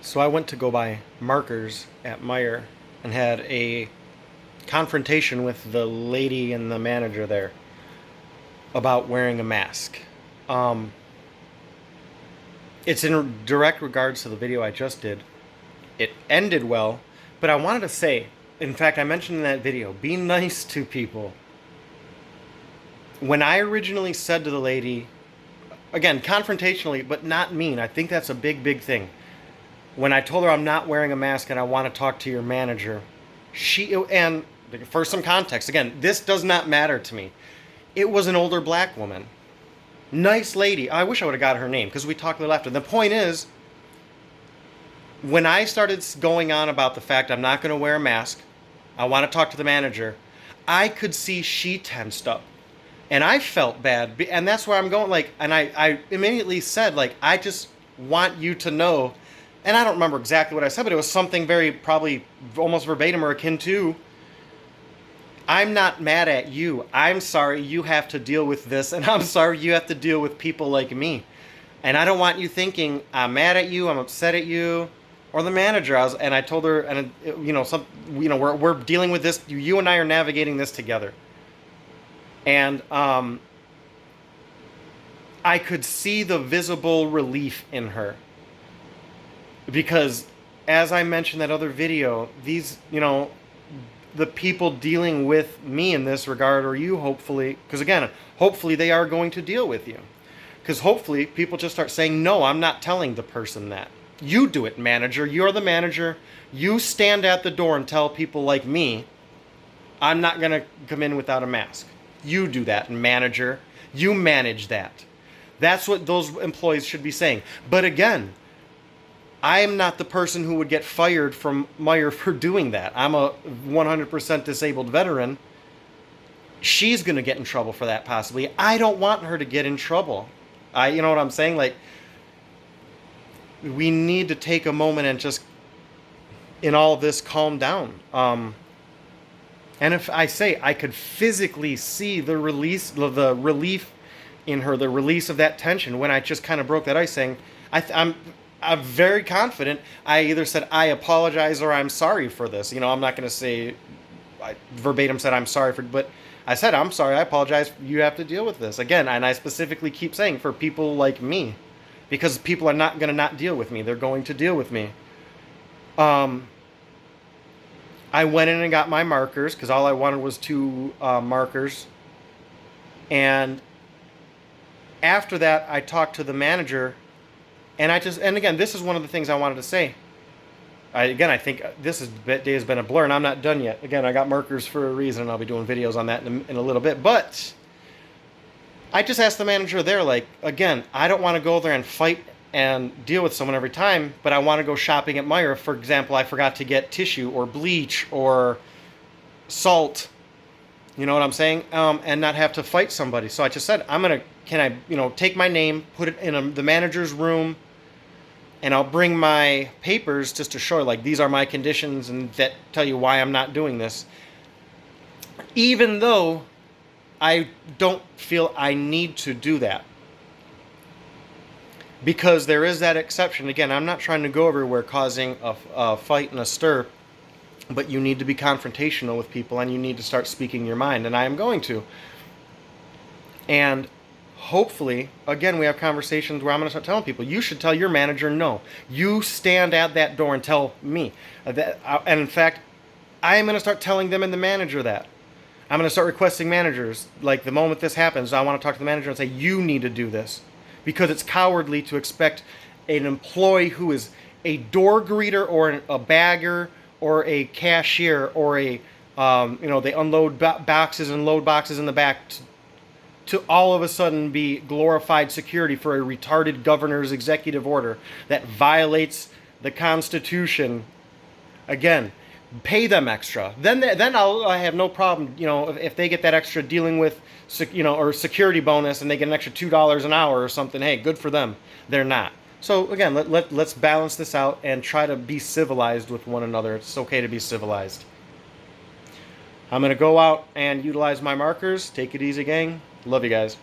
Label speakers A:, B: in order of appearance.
A: So I went to go buy markers at Meijer and had a confrontation with the lady and the manager there about wearing a mask. Um, it's in direct regards to the video I just did. It ended well, but I wanted to say, in fact, I mentioned in that video, be nice to people. When I originally said to the lady, again, confrontationally, but not mean, I think that's a big, big thing. When I told her I'm not wearing a mask and I want to talk to your manager, and for some context, again, this does not matter to me. It was an older black woman. Nice lady. I wish I would have got her name because we talked a little after. The point is, when I started going on about the fact I'm not going to wear a mask, I want to talk to the manager, I could see she tensed up. And I felt bad. And that's where I'm going. And I immediately said, I just want you to know. And I don't remember exactly what I said, but it was something very probably almost verbatim or akin to, I'm not mad at you. I'm sorry you have to deal with this, and I'm sorry you have to deal with people like me. And I don't want you thinking I'm mad at you, I'm upset at you, or the manager. I told her, and we're dealing with this. You and I are navigating this together. And I could see the visible relief in her. Because, as I mentioned in that other video, the people dealing with me in this regard, or you hopefully, because again, hopefully they are going to deal with you. Because hopefully people just start saying, no, I'm not telling the person that. You do it, manager. You're the manager. You stand at the door and tell people like me, I'm not going to come in without a mask. You do that, manager. You manage that. That's what those employees should be saying. But again, I am not the person who would get fired from Meijer for doing that. I'm a 100% disabled veteran. She's going to get in trouble for that possibly. I don't want her to get in trouble. You know what I'm saying? We need to take a moment and just, in all of this, calm down. And if I say I could physically see the relief in her, the release of that tension when I just kind of broke that ice, saying, I'm very confident. I either said I apologize or I'm sorry for this. I'm not going to say I verbatim said I'm sorry for, but I said I'm sorry. I apologize. You have to deal with this again. And I specifically keep saying for people like me, because people are not going to not deal with me. They're going to deal with me. I went in and got my markers because all I wanted was 2 markers. And after that, I talked to the manager. And again, this is one of the things I wanted to say. I think day has been a blur, and I'm not done yet. Again, I got markers for a reason, and I'll be doing videos on that in a little bit. But I just asked the manager there, again, I don't want to go there and fight and deal with someone every time, but I want to go shopping at Meijer. For example, I forgot to get tissue or bleach or salt. You know what I'm saying? And not have to fight somebody. So I just said, can I take my name, put it in the manager's room, and I'll bring my papers just to show, these are my conditions and that tell you why I'm not doing this. Even though I don't feel I need to do that. Because there is that exception. Again, I'm not trying to go everywhere causing a fight and a stir, but you need to be confrontational with people and you need to start speaking your mind, and I am going to. And hopefully, again, we have conversations where I'm going to start telling people, you should tell your manager no. You stand at that door and tell me. And in fact, I am going to start telling them and the manager that. I'm going to start requesting managers. The moment this happens, I want to talk to the manager and say, you need to do this. Because it's cowardly to expect an employee who is a door greeter or a bagger or a cashier or they unload boxes and load boxes in the back to all of a sudden be glorified security for a retarded governor's executive order that violates the Constitution. Again, pay them extra. Then I have no problem, if they get that extra dealing with, or security bonus and they get an extra $2 an hour or something. Hey, good for them. They're not. So again, let's balance this out and try to be civilized with one another. It's okay to be civilized. I'm going to go out and utilize my markers. Take it easy, gang. Love you guys.